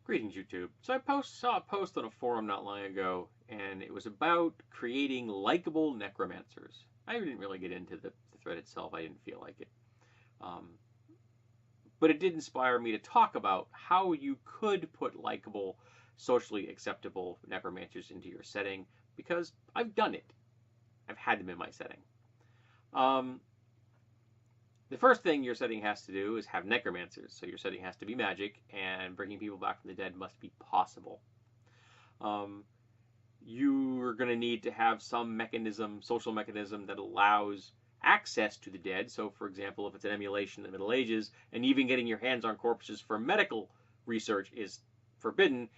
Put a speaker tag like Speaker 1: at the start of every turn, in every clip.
Speaker 1: Greetings, YouTube. So I saw a post on a forum not long ago, and it was about creating likable necromancers. I didn't really get into the thread itself. I didn't feel like it. Um, but it did inspire me to talk about how you could put likable, socially acceptable necromancers into your setting, because I've done it. I've had them in my setting. Um, the first thing your setting has to do is have necromancers. So your setting has to be magic, and bringing people back from the dead must be possible. You're going to need to have some mechanism, social mechanism, that allows access to the dead. So, for example, if it's an emulation in the Middle Ages, and even getting your hands on corpses for medical research is forbidden,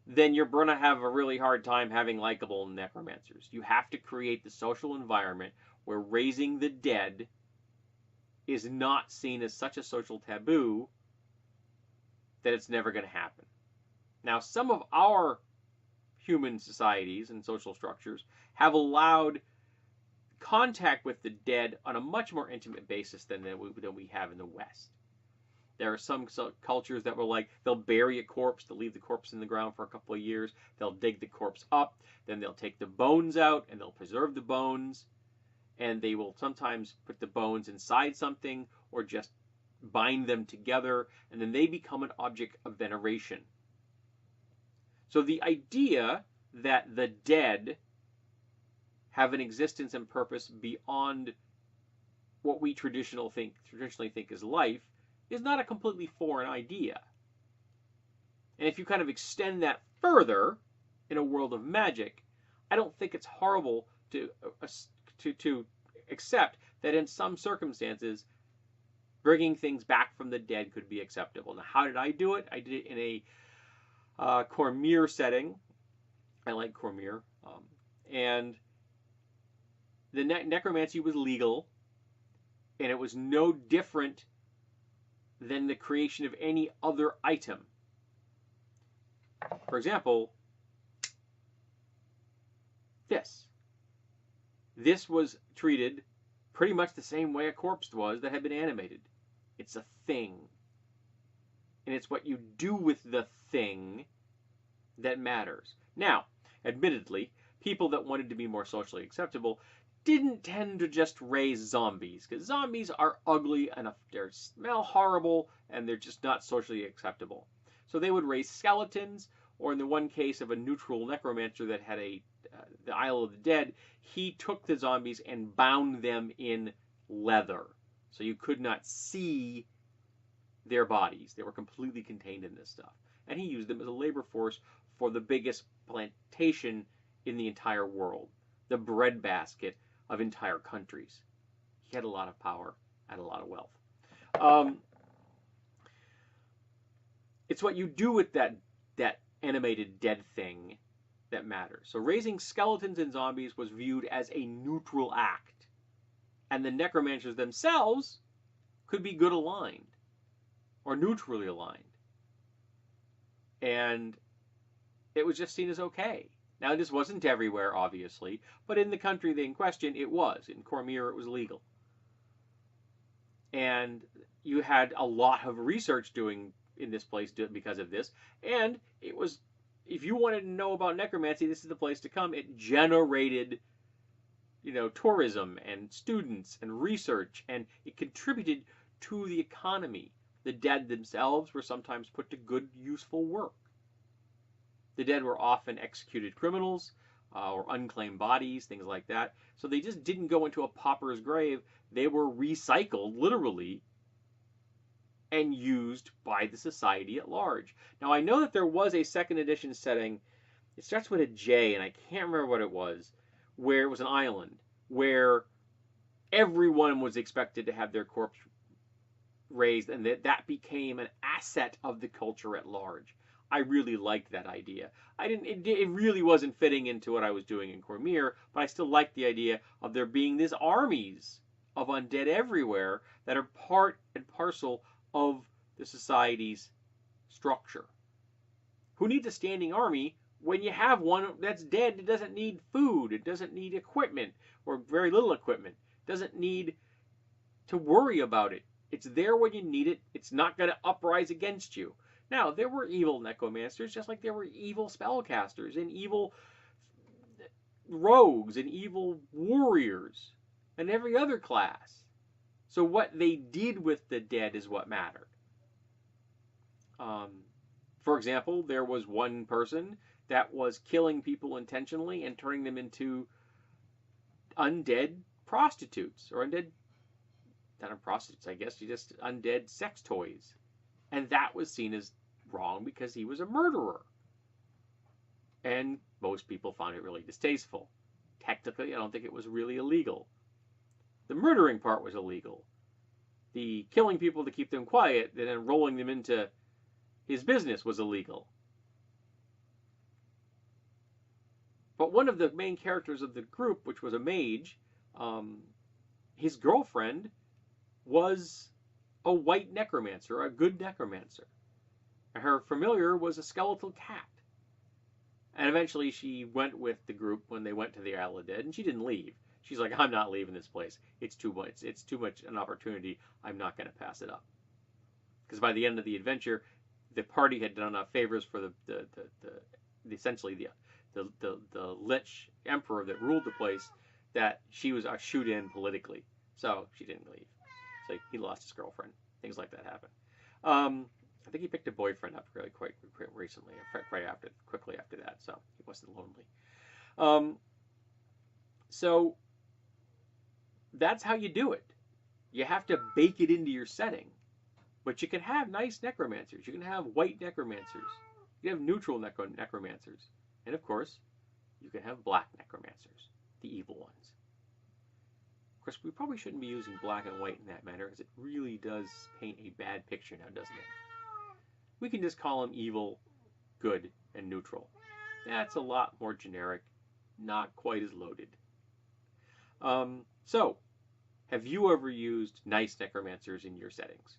Speaker 1: then you're going to have a really hard time having likable necromancers. You have to create the social environment where raising the dead is not seen as such a social taboo that it's never going to happen. Now, some of our human societies and social structures have allowed contact with the dead on a much more intimate basis than we have in the West. There are some cultures that were like, they'll bury a corpse, they'll leave the corpse in the ground for a couple of years, they'll dig the corpse up, then they'll take the bones out and they'll preserve the bones, and they will sometimes put the bones inside something or just bind them together, and then they become an object of veneration. So the idea that the dead have an existence and purpose beyond what we traditionally think is life is not a completely foreign idea. And if you kind of extend that further in a world of magic, I don't think it's horrible to accept that in some circumstances, bringing things back from the dead could be acceptable. Now, how did I do it? I did it in a Cormier setting. I like Cormier. And the necromancy was legal, and it was no different than the creation of any other item. For example, this was treated pretty much the same way a corpse was that had been animated. It's a thing. And it's what you do with the thing that matters. Now, admittedly, people that wanted to be more socially acceptable didn't tend to just raise zombies, because zombies are ugly and they smell horrible and they're just not socially acceptable. So they would raise skeletons, or in the one case of a neutral necromancer that had the Isle of the Dead, he took the zombies and bound them in leather. So you could not see their bodies. They were completely contained in this stuff. And he used them as a labor force for the biggest plantation in the entire world, the breadbasket of entire countries. He had a lot of power and a lot of wealth. It's what you do with that animated dead thing that matters. So raising skeletons and zombies was viewed as a neutral act. And the necromancers themselves could be good aligned or neutrally aligned. And it was just seen as okay. Now, this wasn't everywhere, obviously, but in the country in question, it was. In Cormier, it was legal. And you had a lot of research doing in this place because of this. And it was, if you wanted to know about necromancy, this is the place to come. It generated, tourism and students and research, and it contributed to the economy. The dead themselves were sometimes put to good, useful work. The dead were often executed criminals or unclaimed bodies, things like that. So they just didn't go into a pauper's grave. They were recycled, literally, and used by the society at large. Now, I know that there was a second edition setting. It starts with a J, and I can't remember what it was, where it was an island, where everyone was expected to have their corpse raised, and that became an asset of the culture at large. I really liked that idea. It really wasn't fitting into what I was doing in Cormier, but I still liked the idea of there being these armies of undead everywhere that are part and parcel of the society's structure. Who needs a standing army when you have one that's dead? It doesn't need food, it doesn't need equipment, or very little equipment. It doesn't need to worry about it. It's there when you need it. It's not going to uprise against you. Now, there were evil necromancers, just like there were evil spellcasters and evil rogues and evil warriors and every other class. So what they did with the dead is what mattered. For example, there was one person that was killing people intentionally and turning them into undead prostitutes, or undead, not prostitutes, I guess, just undead sex toys. And that was seen as wrong because he was a murderer. And most people found it really distasteful. Technically, I don't think it was really illegal. The murdering part was illegal. The killing people to keep them quiet and then rolling them into his business was illegal. But one of the main characters of the group, which was a mage, his girlfriend was a white necromancer, a good necromancer. And her familiar was a skeletal cat. And eventually she went with the group when they went to the Isle of the Dead, and she didn't leave. She's like, I'm not leaving this place. It's too much an opportunity. I'm not going to pass it up. Because by the end of the adventure, the party had done enough favors for the essentially the Lich Emperor that ruled the place that she was a shoot-in politically. So she didn't leave. So he lost his girlfriend. Things like that happen. I think he picked a boyfriend up really quite recently, quickly after that. So he wasn't lonely. So that's how you do it. You have to bake it into your setting. But you can have nice necromancers. You can have white necromancers. You can have neutral necromancers. And of course, you can have black necromancers, the evil ones. Of course, we probably shouldn't be using black and white in that manner, because it really does paint a bad picture now, doesn't it? We can just call them evil, good, and neutral. That's a lot more generic, not quite as loaded. So, have you ever used nice necromancers in your settings?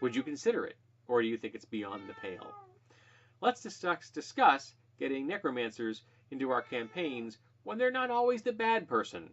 Speaker 1: Would you consider it, or do you think it's beyond the pale? Let's discuss getting necromancers into our campaigns when they're not always the bad person.